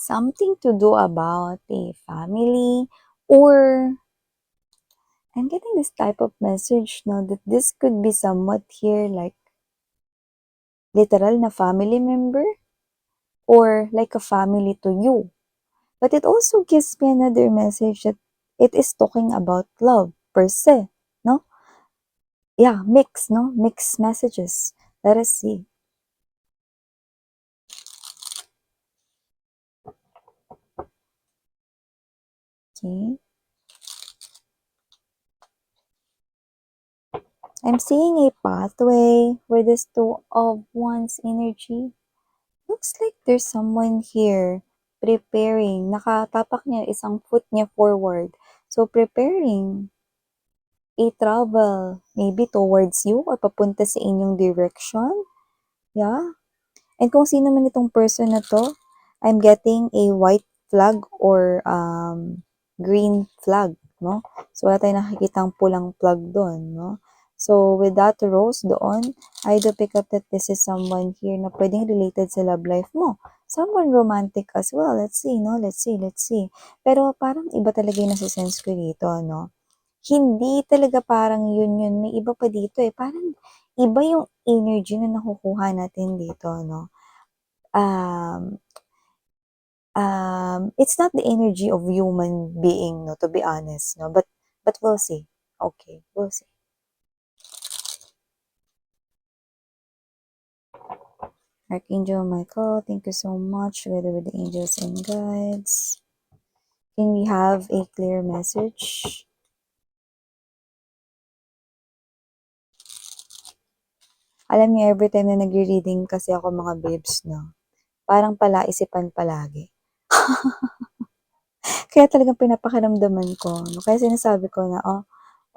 something to do about a family, or I'm getting this type of message now that this could be somewhat here like literal na family member or like a family to you. But it also gives me another message that it is talking about love per se, no? Yeah, mix, no? Mixed messages. Let us see. Okay. I'm seeing a pathway where this two of wands energy. Looks like there's someone here preparing. Nakatapak niya isang foot niya forward. So, preparing a travel maybe towards you or papunta sa inyong direction. Yeah. And kung sino man itong person na to, I'm getting a white flag or green flag, no? So, wala tayong nakikitang pulang flag doon, no? So, with that rose doon, I do pick up that this is someone here na pwedeng related sa love life mo. Someone romantic as well. Let's see, no? Let's see. Pero parang iba talaga yung nasa-sense ko dito, no? Hindi talaga parang yun. May iba pa dito eh. Parang iba yung energy na nakukuha natin dito, no? Um, it's not the energy of human being, no, to be honest, no, but we'll see. Okay, we'll see. Archangel Michael, thank you so much, together with the angels and guides. Can we have a clear message? Alam niyo, every time na nagre-reading kasi ako mga babes, no, parang palaisipan palagi. Kaya talagang pinapakiramdaman ko, no, kaya sinasabi ko na, oh,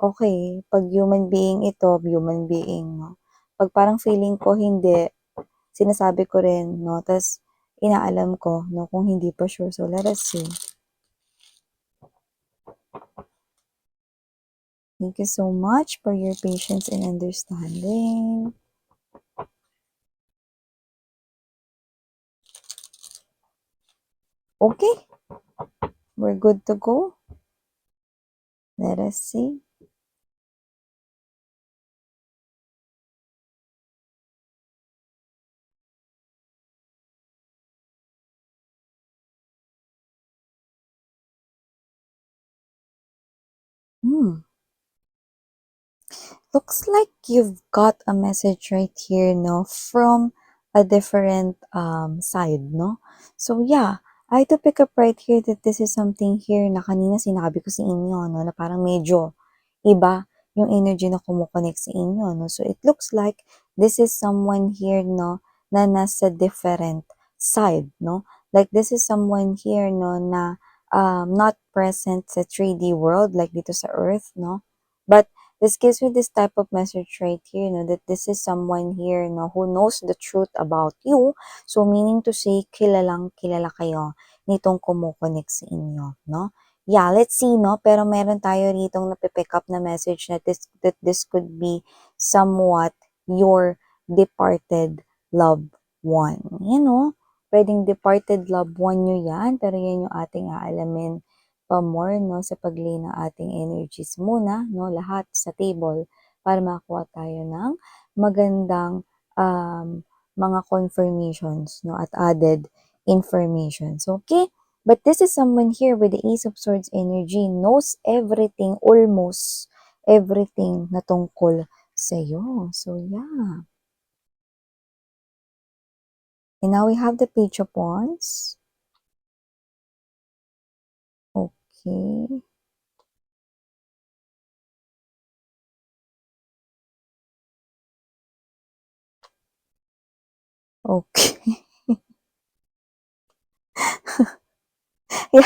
okay, pag human being ito, human being, no, pag parang feeling ko hindi, sinasabi ko rin, no, tas inaalam ko, no, kung hindi pa sure. So, let us see. Thank you so much for your patience and understanding. Okay, we're good to go. Let us see. Looks like you've got a message right here, no, from a different side, no? So, yeah, I had to pick up right here that this is something here na kanina sinabi ko sa inyo, no, na parang medyo iba yung energy na kumukonect sa inyo, no? So, it looks like this is someone here, no, na nasa different side, no? Like, this is someone here, no, na not present sa 3D world, like dito sa Earth, no? But this gives me this type of message right here, no, that this is someone here, no, who knows the truth about you. So, meaning to say, kilalang kilala kayo nitong kumukonek sa inyo, no? Yeah, let's see, no? Pero meron tayo ritong napipick up na message na this could be somewhat your departed loved one. You know, pwedeng departed loved one nyo yan, pero yan yung ating aalamin pa more, no, sa paglay ng ating energies muna, no, lahat sa table para makakuha tayo ng magandang mga confirmations, no, at added information. So, okay, but this is someone here with the Ace of Swords energy, knows everything, almost everything na tungkol sa'yo. So, yeah. And now we have the Page of Wands. Okay. Okay. Yeah,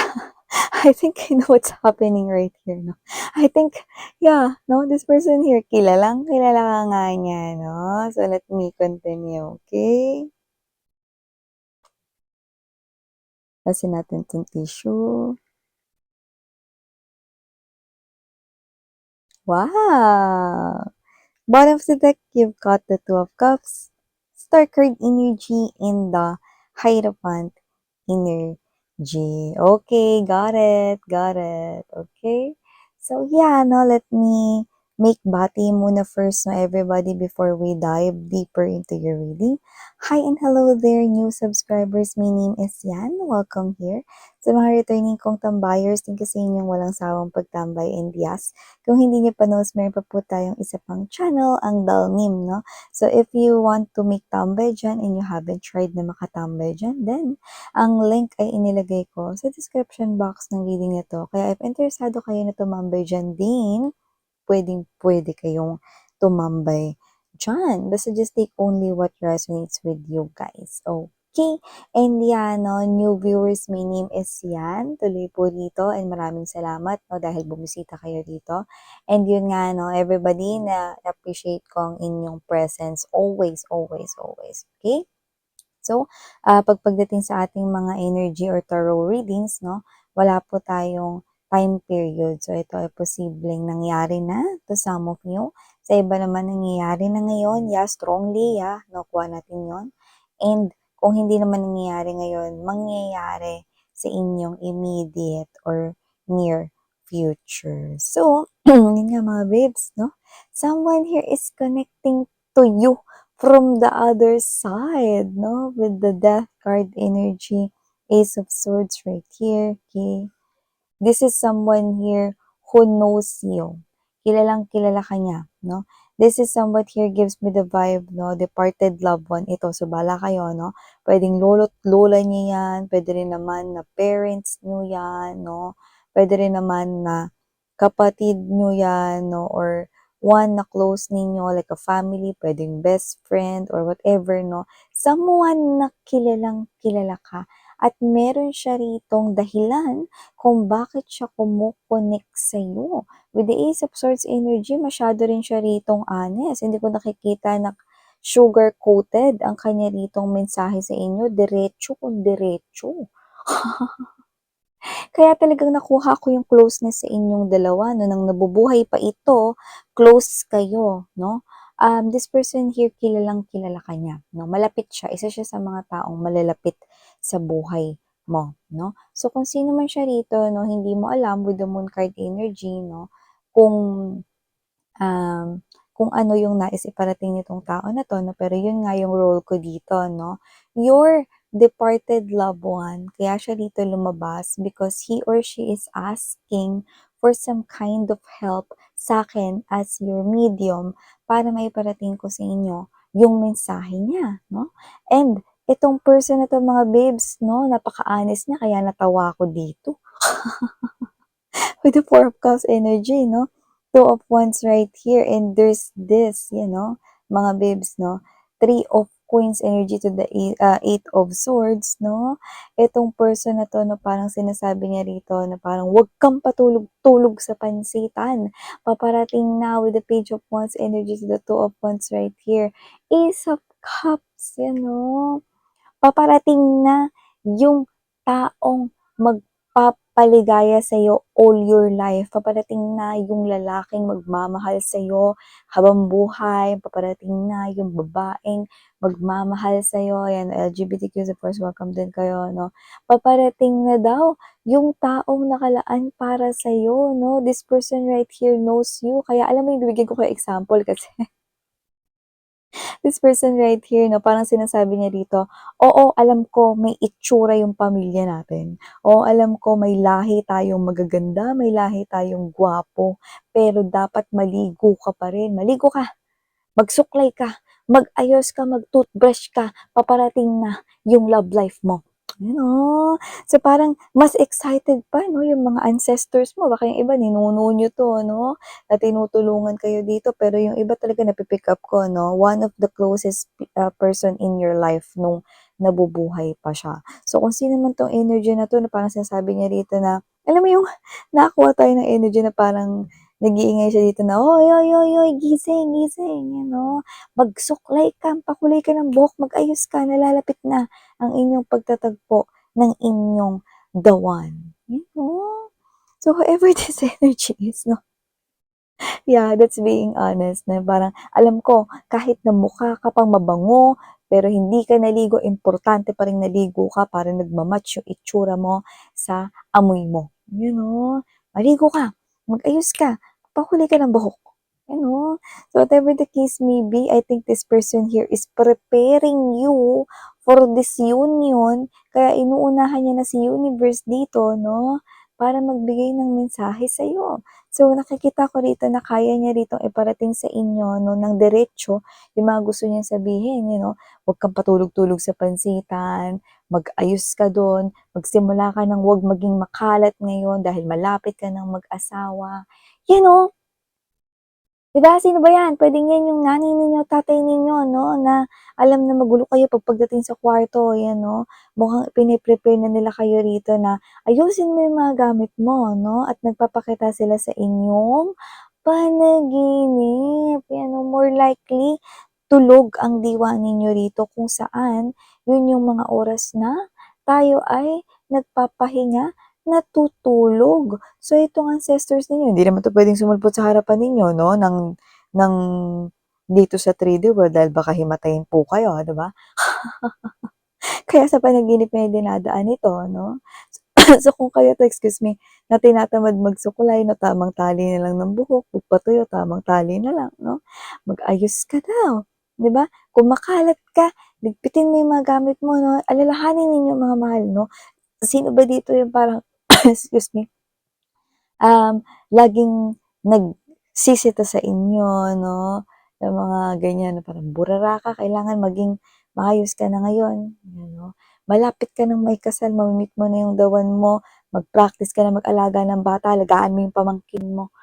I think I know what's happening right here, no? I think, yeah, no, this person here, kilalang kilala ka nga niya, no? So, let me continue, okay? Lasin natin itong tissue. Wow! Bottom of the deck, you've got the Two of Cups, Star card energy, and the Hierophant energy. G. Okay, got it. Okay. So yeah, no, let me make bati muna first, no, everybody, before we dive deeper into your reading. Hi and hello there, new subscribers. My name is Yan. Welcome here. Sa mga returning kong tambayers, thank you sa inyong walang sawang pagtambay, and yes, kung hindi niyo pa knows, meron pa po tayong isa pang channel, ang Dalnim, no? So if you want to make tambay dyan and you haven't tried na makatambay dyan, then ang link ay inilagay ko sa description box ng reading nito. Kaya if interesado kayo na tumambay dyan din, pwedeng-pwede kayong tumambay dyan. Basta just take only what resonates with you guys. Okay? And yan, no, new viewers, my name is Yan. Tuloy po dito and maraming salamat, no, dahil bumisita kayo dito. And yun nga, no, everybody, na appreciate ko ang inyong presence always, always, always. Okay? So, pagdating sa ating mga energy or tarot readings, no, wala po tayong time period. So, ito ay posibleng nangyari na to some of you. Sa iba naman nangyayari na ngayon, yeah, strongly, yeah, nakuha natin yon. And kung hindi naman nangyayari ngayon, mangyayari sa inyong immediate or near future. So, yun nga mga babes, no? Someone here is connecting to you from the other side, no? With the Death card energy, Ace of Swords right here, okay? This is someone here who knows you. Kilalang kilala ka niya, no? This is someone here gives me the vibe, no? Departed loved one. Ito, so bala kayo, no? Pwedeng lolo't lola niya yan. Pwede rin naman na parents niyo yan, no? Pwede rin naman na kapatid niyo yan, no? Or one na close ninyo, like a family, pwedeng best friend or whatever, no? Someone na kilalang kilala ka. At meron siya ritong dahilan kung bakit siya kumokonek sa'yo. With the Ace of Swords energy, masyado rin siya ritong honest. Hindi ko nakikita na sugar-coated ang kanya ritong mensahe sa inyo. Diretso kung diretso. Kaya talagang nakuha ko yung closeness sa inyong dalawa, no? Nang nabubuhay pa ito, close kayo, no? This person here, kilalang kilala ka niya, no? Malapit siya. Isa siya sa mga taong malalapit sa buhay mo, no? So, kung sino man siya rito, no, hindi mo alam with the moon card energy, no, kung um, kung ano yung nais iparating nitong tao na to, no? Pero yun nga yung role ko dito, no? Your departed loved one, kaya siya dito lumabas because he or she is asking for some kind of help sa akin as your medium para maiparating ko sa inyo yung mensahe niya, no? And itong person na to, mga babes, no, napaka-honest niya, kaya natawa ako dito. With the Four of Cups energy, no? Two of Wands right here, and there's this, you know, mga babes, no? Three of Coins energy to the Eight of Swords, no? Itong person na to, no, parang sinasabi niya rito na parang huwag kang patulog-tulog sa pansitan. Paparating na with the Page of Wands energy to the Two of Wands right here. Ace of Cups, you know? Paparating na yung taong magpapaligaya sa'yo all your life. Paparating na yung lalaking magmamahal sa'yo habang buhay. Paparating na yung babaeng magmamahal sa'yo. Ayan, LGBTQ, of course, welcome din kayo, no? Paparating na daw yung taong nakalaan para sa'yo, no? This person right here knows you. Kaya alam mo yung bibigyan ko kayo example kasi this person right here, no, parang sinasabi niya dito, oo, alam ko may itsura yung pamilya natin. Oo, alam ko may lahi tayong magaganda, may lahi tayong gwapo, pero dapat maligo ka pa rin. Maligo ka, magsuklay ka, mag-ayos ka, mag-toothbrush ka, paparating na yung love life mo. You know? So parang mas excited pa, no, yung mga ancestors mo. Baka yung iba, ninuno nyo to, no? Na tinutulungan kayo dito. Pero yung iba talaga napipick up ko, no? One of the closest person in your life nung nabubuhay pa siya. So kung sino man tong energy na to, na parang sinasabi niya dito na, alam mo yung nakakuha tayo ng energy na parang nag-iingay siya dito na, oy, oy, oy, oy, gising, gising, you know? Magsuklay ka, pakulay ka ng buhok, mag-ayos ka, nalalapit na ang inyong pagtatagpo ng inyong the one. You know? So, whoever this energy is, no? Yeah, that's being honest. Na parang, alam ko, kahit na mukha ka pang mabango, pero hindi ka naligo, importante pa ring naligo ka para nagma-match yung itsura mo sa amoy mo. You know, maligo ka, mag-ayos ka, magpahuli ka ng buhok. You know, so whatever the case may be, I think this person here is preparing you for this union, kaya inuunahan niya na si universe dito, no, para magbigay ng mensahe sa'yo. So, nakikita ko rito na kaya niya rito iparating sa inyo, no, ng diretso yung mga gusto niyang sabihin, you know. Huwag kang patulog-tulog sa pansitan, mag-ayos ka do'n, magsimula ka ng huwag maging makalat ngayon dahil malapit ka ng mag-asawa. You know, 'di ba, sino ba 'yan? Puwedeng 'yan yung nanay ninyo, tatay ninyo 'no, na alam na magulo kayo 'pag pagdating sa kwarto, 'yan 'no. Mukhang pine-prepare na nila kayo rito na ayusin mo yung mga gamit mo 'no, at nagpapakita sila sa inyong panaginip. 'Yan 'no, more likely tulog ang diwa ninyo rito kung saan yun yung mga oras na tayo ay nagpapahinga, natutulog. So, itong ancestors ninyo, hindi naman 'to puwedeng sumulpot sa harapan ninyo 'no, ng dito sa 3D world dahil baka himatayin po kayo, 'di ba? Kaya sa panaginip niyo dinadaan ito 'no. So, kung kayo 'to, excuse me, na tinatamad magsuklay 'no, tamang tali na lang ng buhok, magpatuyo, tamang tali na lang 'no, mag-ayos ka daw, 'di ba? Kung makalat ka, ligpitin mo yung mga gamit mo 'no, alalahanin ninyo mga mahal 'no. Sino ba dito yung parang excuse me, laging nagsisita sa inyo 'no, yung mga ganyan na parang burara ka, kailangan maging maayos ka na ngayon, yan 'no. Malapit ka ng maikasal, mami mo na yung the one mo, mag-practice ka na mag-alaga ng bata, alagaan mo yung pamangkin mo.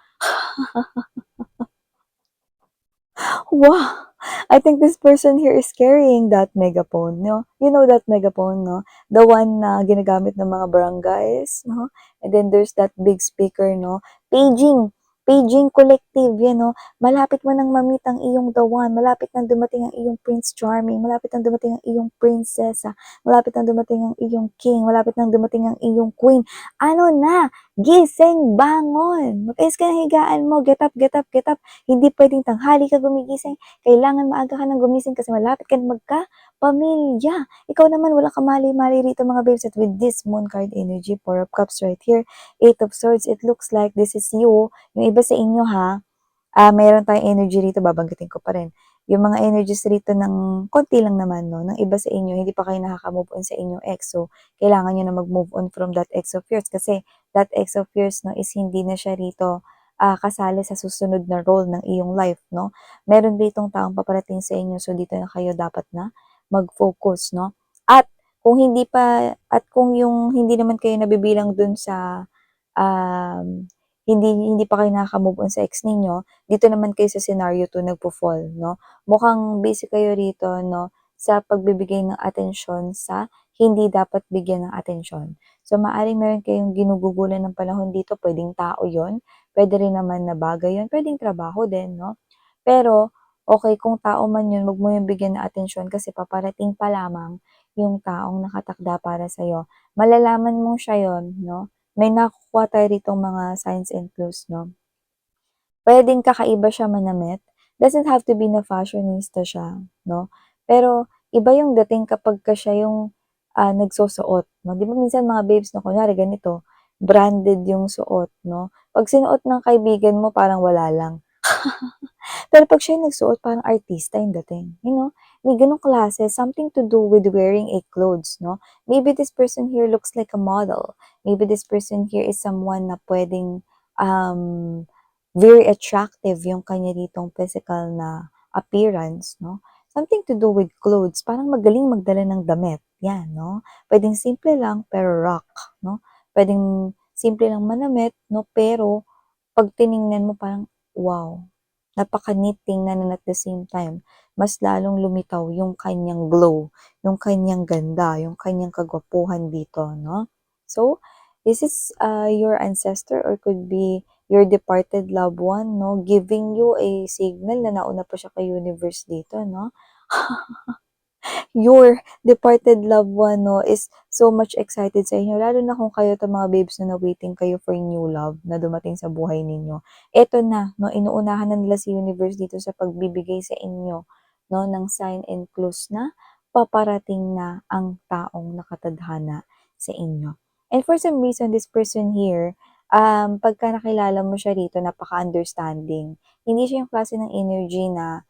Wow! I think this person here is carrying that megaphone, no? You know that megaphone, no? The one na ginagamit ng mga barangays, no? And then there's that big speaker, no? Paging, paging collective, yan, no? Malapit mo nang mamit ang iyong the one, malapit nang dumating ang iyong Prince Charming, malapit nang dumating ang iyong prinsesa, malapit nang dumating ang iyong king, malapit nang dumating ang iyong queen. Ano na? Gising, bangon! Mag-ayos ka ng higaan mo, get up, get up, get up. Hindi puwedeng tanghali ka gumigising, kailangan maaga ka ng gumising kasi malapit ka na magkapamilya. Ikaw naman walang kamali-mali rito mga babes at with this moon card energy, 4 of cups right here, 8 of swords, it looks like this is you. Yung iba sa inyo ha, mayroon tayong energy rito, babanggitin ko pa rin. Yung mga energies rito ng konti lang naman 'no, ng iba sa inyo hindi pa kayo nakaka-move on sa inyong ex. So, kailangan niyo na mag-move on from that ex of yours kasi that ex of yours 'no is hindi na siya rito, kasali sa susunod na role ng iyong life 'no. Meron ditong taong paparating sa inyo, so dito na kayo dapat na mag-focus 'no. At kung yung hindi naman kayo nabibilang dun sa, um, hindi hindi pa kayo nakaka-move on sa ex ninyo, dito naman kayo sa scenario 2 nagfo-fall 'no. Mukhang busy kayo rito 'no, sa pagbibigay ng atensyon sa hindi dapat bigyan ng atensyon. So, maaaring meron kayong ginugugulan ng panahon dito, puwedeng tao 'yon, puwede rin naman na bagay 'yon, puwedeng trabaho din 'no. Pero, okey kung tao man 'yun, 'wag mo 'yung bigyan ng atensyon kasi paparating pa lamang 'yung taong nakatakda para sa'yo. Malalaman mong siya 'yun 'no, may nakukuha tayo ritong mga signs and clues 'no. Puwedeng kakaiba siya manamit, doesn't have to be na fashionista siya 'no, pero iba yung dating kapagka siya yung, nagsusuot 'no. 'Di ba minsan mga babes 'no, kunwari ganito, branded yung suot 'no, 'pag sinuot ng kaibigan mo parang wala lang. Pero 'pag siya yung nagsuot parang artista yung dating, you know? May gano'ng klase, something to do with wearing a clothes 'no. Maybe this person here looks like a model, maybe this person here is someone na puwedeng, very attractive yung kanya ditong physical na appearance 'no. Something to do with clothes, parang magaling magdala ng damit, 'yan 'no. Puwedeng simple lang pero rock 'no. Puwedeng simple lang manamit 'no, pero 'pag tiningnan mo parang, wow, napaka-neat tingnan and at the same time, mas lalong lumitaw yung kanyang glow, yung kanyang ganda, yung kanyang kagwapuhan dito 'no. So, this is, your ancestor or could be your departed loved one 'no, giving you a signal na nauna pa siya kay universe dito 'no. Your departed loved one 'no, is so much excited sa inyo lalo na kung kayo 'tong mga babes na waiting kayo for new love na dumating sa buhay ninyo. Eto na 'no, inuunahan na nila si universe dito sa pagbibigay sa inyo 'no, ng sign and clues na paparating na ang taong nakatadhana sa inyo. And for some reason, this person here, pagka nakilala mo siya rito, napaka-understanding. Hindi siya yung klase ng energy na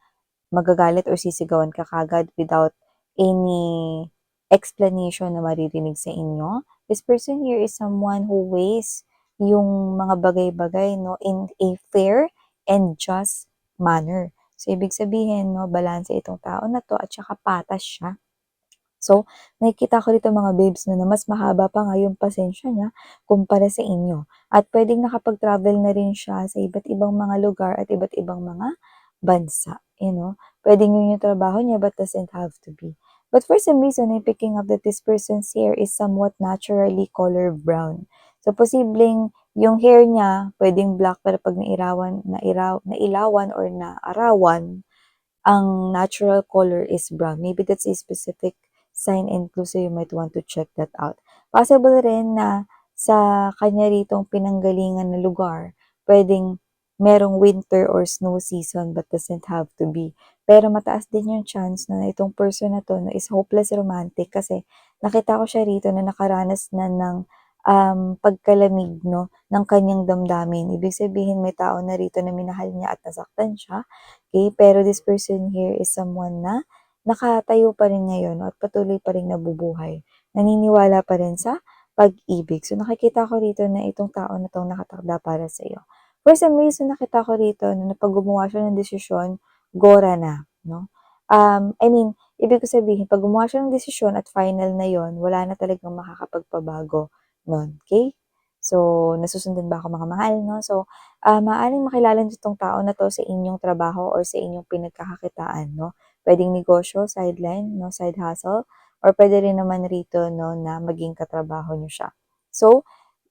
magagalit or sisigawan ka kagad without any explanation na maririnig sa inyo. This person here is someone who weighs yung mga bagay-bagay, no, in a fair and just manner. So, ibig sabihin, no, balanse itong tao na to at saka patas siya. So, nakikita ko dito mga babes na mas mahaba pa nga yung pasensya niya kumpara sa inyo. At pwedeng nakapag-travel na rin siya sa iba't ibang mga lugar at iba't ibang mga bansa. You know, pwedeng yun yung trabaho niya but doesn't have to be. But for some reason, I'm picking up that this person's hair is somewhat naturally color brown. So, posibleng yung hair niya pwedeng black pero pag nailawan or naarawan, ang natural color is brown. Maybe that's a specific sign and clue, so you might want to check that out. Possible rin na sa kanya ritong pinanggalingan na lugar, pwedeng merong winter or snow season but doesn't have to be. Pero mataas din yung chance na itong person na to no, is hopeless romantic kasi nakita ko siya rito na nakaranas na ng pagkalamig no, ng kanyang damdamin. Ibig sabihin may tao na rito na minahal niya at nasaktan siya. Okay? Pero this person here is someone na nakatayo pa rin ngayon at patuloy pa rin nabubuhay. Naniniwala pa rin sa pag-ibig. So nakikita ko rito na itong tao na itong nakatakda para sa iyo. For some reason, nakita ko rito na pag gumawa siya ng desisyon, gora na. No? Ibig ko sabihin, pag gumawa siya ng desisyon at final na yon, wala na talagang makakapagpabago nun. Okay? So, nasusundan ba ako mga mahal, no? So, maaaring makilala niyo itong tao na to sa inyong trabaho or sa inyong pinagkakakitaan, no? Pwedeng negosyo, sideline, no? Side hustle, or pwede rin naman rito, no, na maging katrabaho niyo siya. So,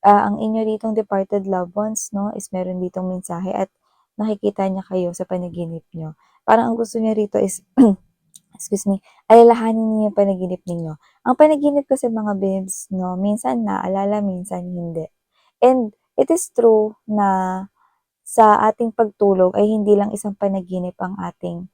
ang inyo ditong departed loved ones, no, is meron ditong mensahe at nakikita niya kayo sa panaginip niyo. Parang ang gusto niya rito is, excuse me, alalahanin niyo yung panaginip ninyo. Ang panaginip kasi mga babes, no, minsan naalala, minsan hindi. And it is true na sa ating pagtulog ay hindi lang isang panaginip ang ating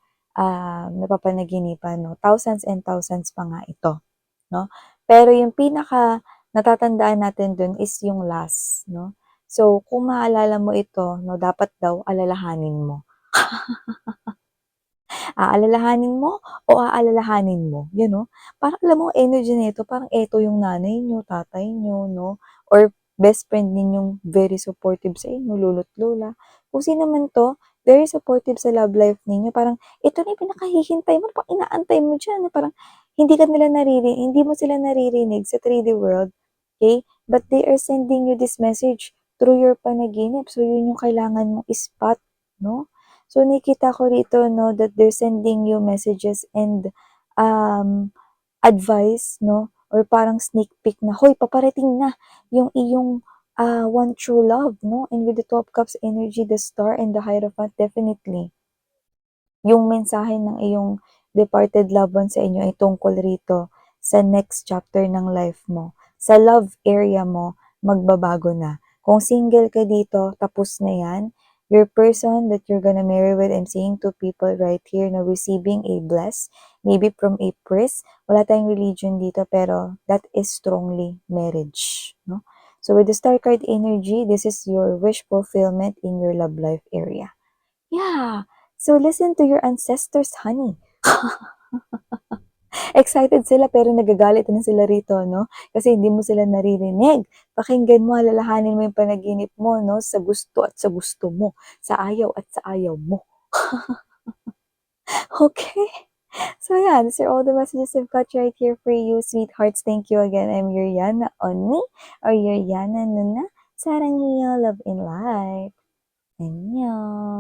napapanaginipan, no? Thousands and thousands pa nga ito, no? Pero yung pinaka natatandaan natin dun is yung last, no? So, kung maalala mo ito, no, dapat daw alalahanin mo. Aalalahanin mo o aalalahanin mo, you know? Parang alam mo energy nito, parang eto yung nanay niyo, tatay niyo, no? Or best friend ninyong very supportive sa inyo, lolo't lola. Kung sino man 'to, very supportive sa love life ninyo. Parang ito na yung pinakahihintay mo, parang inaantay mo diyan na parang hindi mo sila naririnig sa 3D world, okay? But they are sending you this message through your panaginip. So, yun yung kailangan mong spot, no? So, nakikita ko rito, no, that they're sending you messages and advice, no, or parang sneak peek na, hoy, paparating na yung iyong one true love, no? And with the Two of Cups energy, the Star and the Hierophant, definitely yung mensahe ng iyong departed loved one sa inyo ay tungkol rito sa next chapter ng life mo. Sa love area mo, magbabago na. Kung single ka dito, tapos na yan. Your person that you're gonna marry with, I'm seeing two people right here na receiving a bless, maybe from a priest. Wala tayong religion dito, pero that is strongly marriage. No? So with the star card energy, this is your wish fulfillment in your love life area. Yeah. So listen to your ancestors, honey. Excited sila pero nagagalit na sila rito, no? Kasi hindi mo sila naririnig. Pakinggan mo, alalahanin mo yung panaginip mo, no? Sa gusto at sa gusto mo. Sa ayaw at sa ayaw mo. Okay? So yeah, these are all the messages I've got right here for you, sweethearts. Thank you again. I'm your Yana Oni or your Yana Nuna. Sarang love in life. Annyeong.